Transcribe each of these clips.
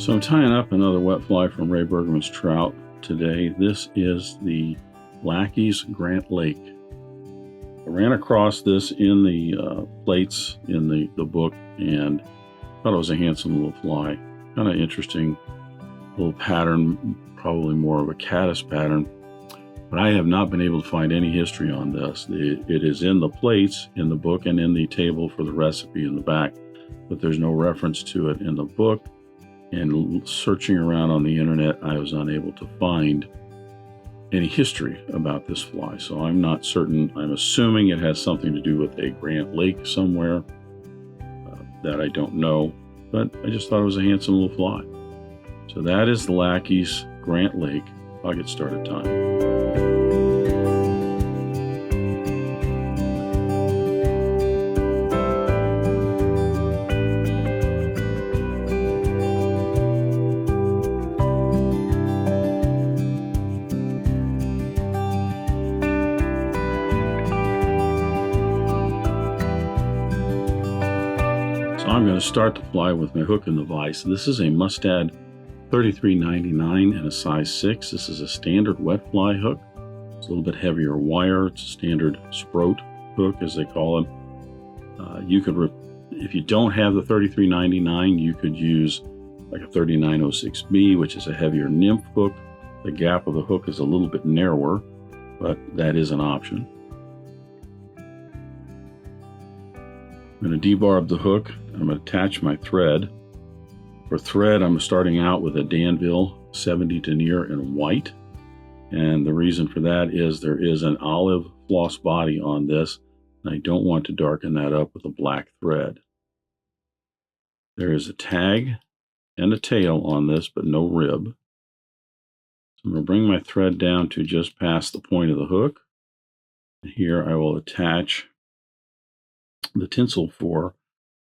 So I'm tying up another wet fly from Ray Bergman's Trout today. This is the Lackey's Grant Lake. I ran across this in the plates in the book and thought it was a handsome little fly. Kind of interesting little pattern, probably more of a Caddis pattern. But I have not been able to find any history on this. It is in the plates in the book and in the table for the recipe in the back, but there's no reference to it in the book. And searching around on the internet, I was unable to find any history about this fly. So I'm not certain. I'm assuming it has something to do with a Grant Lake somewhere that I don't know, but I just thought it was a handsome little fly. So that is the Lackey's Grant Lake. I'll get started time. I'm going to start the fly with my hook and the vise. This is a Mustad 3399 and a size 6. This is a standard wet fly hook. It's a little bit heavier wire. It's a standard Sproat hook, as they call them. You could, if you don't have the 3399, you could use like a 3906B, which is a heavier nymph hook. The gap of the hook is a little bit narrower, but that is an option. I'm going to debarb the hook. I'm going to attach my thread. For thread, I'm starting out with a Danville 70 denier in white. And the reason for that is there is an olive floss body on this, and I don't want to darken that up with a black thread. There is a tag and a tail on this, but no rib. So I'm going to bring my thread down to just past the point of the hook. Here I will attach the tinsel for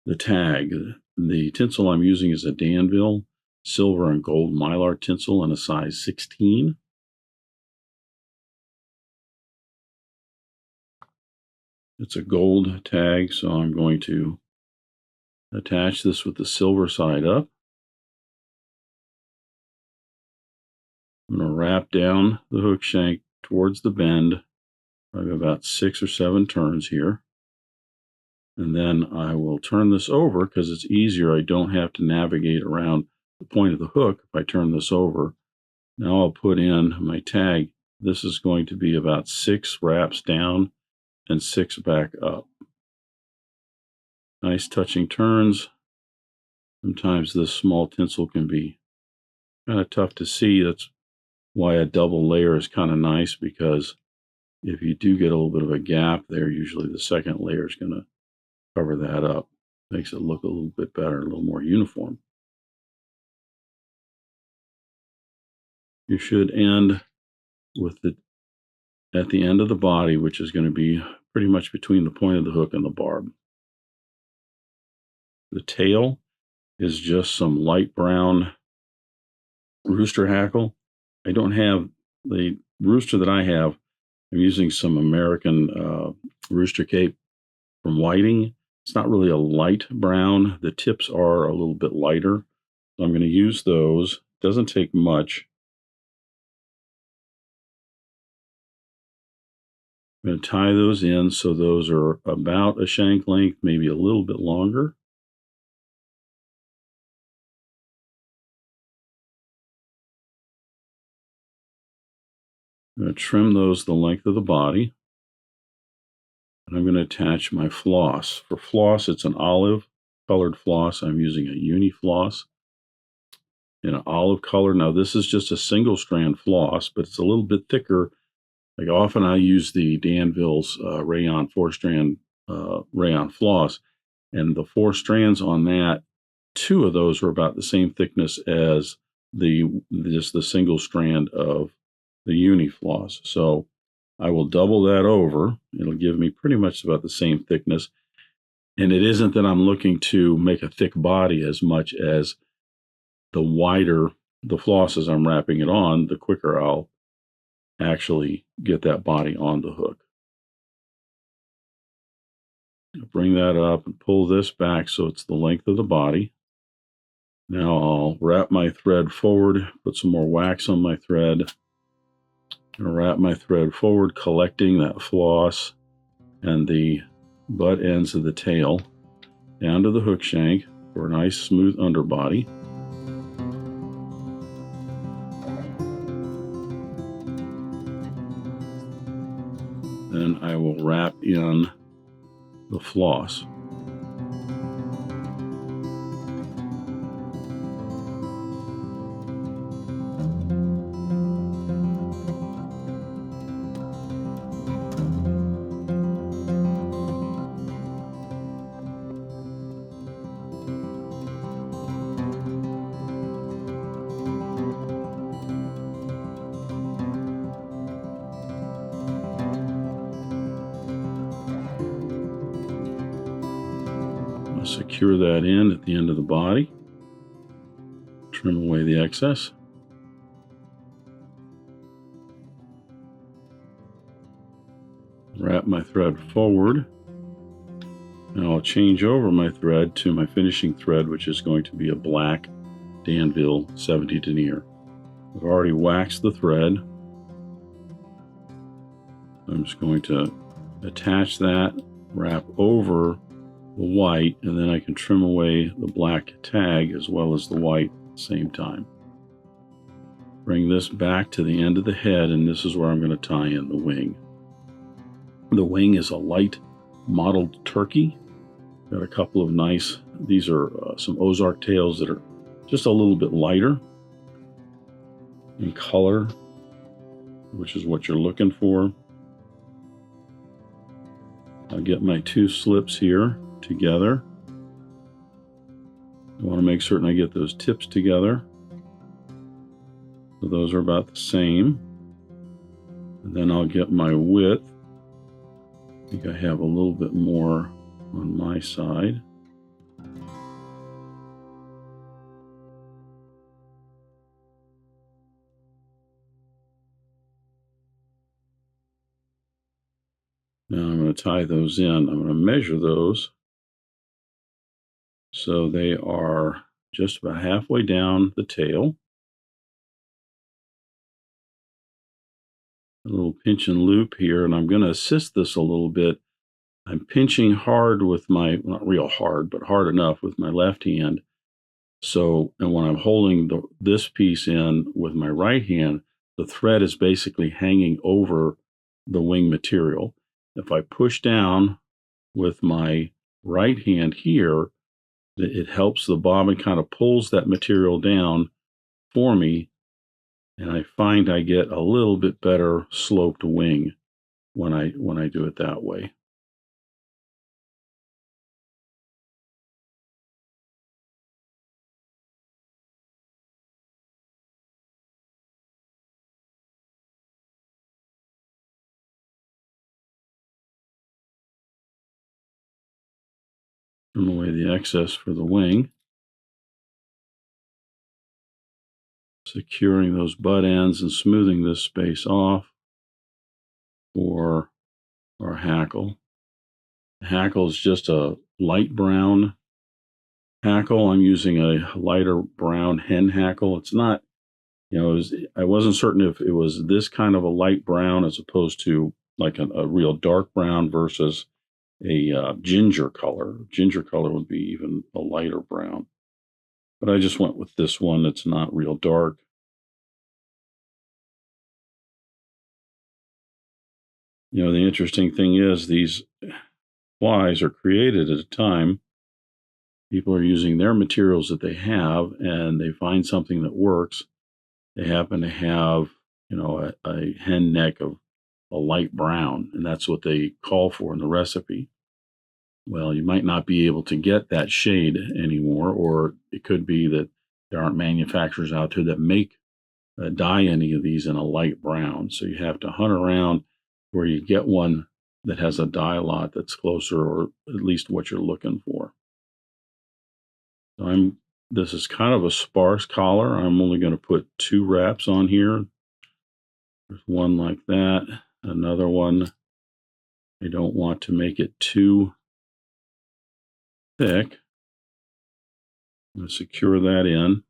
the tag. The tinsel I'm using is a Danville silver and gold Mylar tinsel in a size 16. It's a gold tag, so I'm going to attach this with the silver side up. I'm going to wrap down the hook shank towards the bend, probably about 6 or 7 turns here. And then I will turn this over because it's easier. I don't have to navigate around the point of the hook if I turn this over. Now I'll put in my tag. This is going to be about 6 wraps down and 6 back up. Nice touching turns. Sometimes this small tinsel can be kind of tough to see. That's why a double layer is kind of nice, because if you do get a little bit of a gap there, usually the second layer is going to cover that up. Makes it look a little bit better, a little more uniform. You should end with at the end of the body, which is going to be pretty much between the point of the hook and the barb. The tail is just some light brown rooster hackle. I don't have the rooster that I have. I'm using some American rooster cape from Whiting. It's not really a light brown. The tips are a little bit lighter. So I'm going to use those. Doesn't take much. I'm going to tie those in so those are about a shank length, maybe a little bit longer. I'm going to trim those the length of the body. And I'm going to attach my floss. For floss, it's an olive colored floss. I'm using a Uni-Floss in an olive color. Now, this is just a single strand floss, but it's a little bit thicker. Like often I use the Danville's rayon 4-strand rayon floss, and the 4 strands on that, 2 of those are about the same thickness as just the single strand of the Uni-Floss. So I will double that over. It'll give me pretty much about the same thickness. And it isn't that I'm looking to make a thick body as much as the wider the floss as I'm wrapping it on, the quicker I'll actually get that body on the hook. I'll bring that up and pull this back so it's the length of the body. Now I'll wrap my thread forward, put some more wax on my thread, and wrap my thread forward, collecting that floss and the butt ends of the tail down to the hook shank for a nice smooth underbody. Then I will wrap in the floss. Secure that in at the end of the body. Trim away the excess. Wrap my thread forward. Now I'll change over my thread to my finishing thread, which is going to be a black Danville 70 denier. I've already waxed the thread. I'm just going to attach that, wrap over the white, and then I can trim away the black tag as well as the white at the same time. Bring this back to the end of the head, and this is where I'm going to tie in the wing. The wing is a light mottled turkey. Got a couple of nice, these are some Ozark tails that are just a little bit lighter in color, which is what you're looking for. I'll get my two slips here together. I want to make certain I get those tips together. So those are about the same. And then I'll get my width. I think I have a little bit more on my side. Now I'm going to tie those in. I'm going to measure those. So they are just about halfway down the tail. A little pinch and loop here, and I'm going to assist this a little bit. I'm pinching hard with my, not real hard, but hard enough with my left hand. So, and when I'm holding this piece in with my right hand, the thread is basically hanging over the wing material. If I push down with my right hand here, it helps the bobbin, kind of pulls that material down for me, and I find I get a little bit better sloped wing when I do it that way. Trim away the excess for the wing. Securing those butt ends and smoothing this space off for our hackle. The hackle is just a light brown hackle. I'm using a lighter brown hen hackle. It's not, I wasn't certain if it was this kind of a light brown as opposed to like a real dark brown versus a ginger color. Ginger color would be even a lighter brown. But I just went with this one that's not real dark. The interesting thing is these flies are created at a time people are using their materials that they have, and they find something that works. They happen to have, a hen neck of a light brown, and that's what they call for in the recipe. Well, you might not be able to get that shade anymore, or it could be that there aren't manufacturers out there that make dye any of these in a light brown. So you have to hunt around where you get one that has a dye lot that's closer, or at least what you're looking for. So this is kind of a sparse collar. I'm only going to put 2 wraps on here. There's one like that, another one. I don't want to make it too thick. I'm going to secure that in.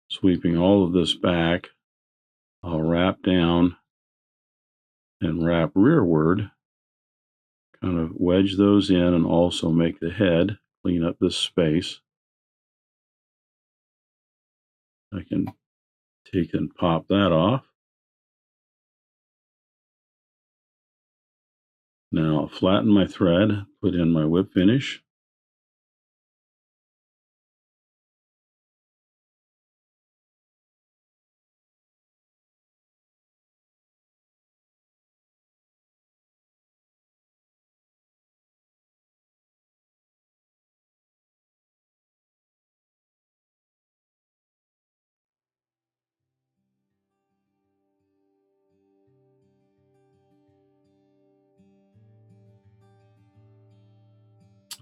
Sweeping all of this back, I'll wrap down and wrap rearward. Kind of wedge those in and also make the head, clean up this space. I can take and pop that off. Now I'll flatten my thread, put in my whip finish.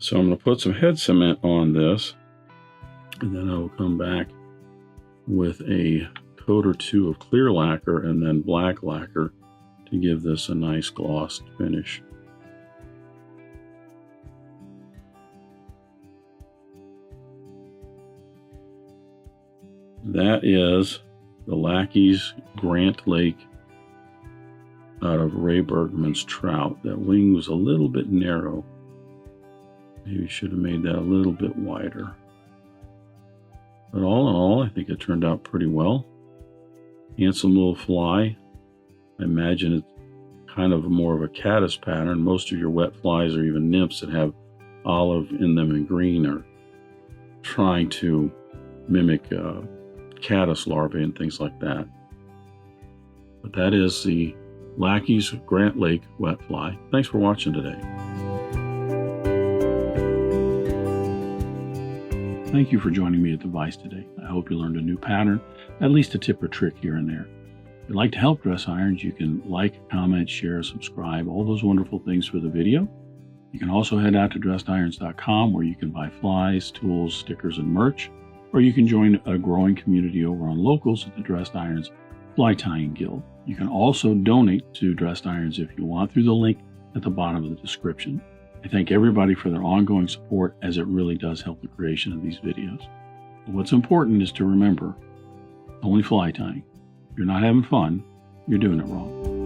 So I'm going to put some head cement on this, and then I will come back with a coat or two of clear lacquer and then black lacquer to give this a nice glossed finish. That is the Lackey's Grant Lake out of Ray Bergman's Trout. That wing was a little bit narrow. Maybe should have made that a little bit wider. But all in all, I think it turned out pretty well. Handsome little fly. I imagine it's kind of more of a caddis pattern. Most of your wet flies or even nymphs that have olive in them and green are trying to mimic caddis larvae and things like that. But that is the Lackey's Grant Lake wet fly. Thanks for watching today. Thank you for joining me at the Vise today. I hope you learned a new pattern, at least a tip or trick here and there. If you'd like to help Dress Irons, you can like, comment, share, subscribe, all those wonderful things for the video. You can also head out to dressedirons.com where you can buy flies, tools, stickers, and merch, or you can join a growing community over on Locals at the Dressed Irons Fly Tying Guild. You can also donate to Dressed Irons if you want through the link at the bottom of the description. I thank everybody for their ongoing support, as it really does help the creation of these videos. But what's important is to remember, only fly tying. If you're not having fun, you're doing it wrong.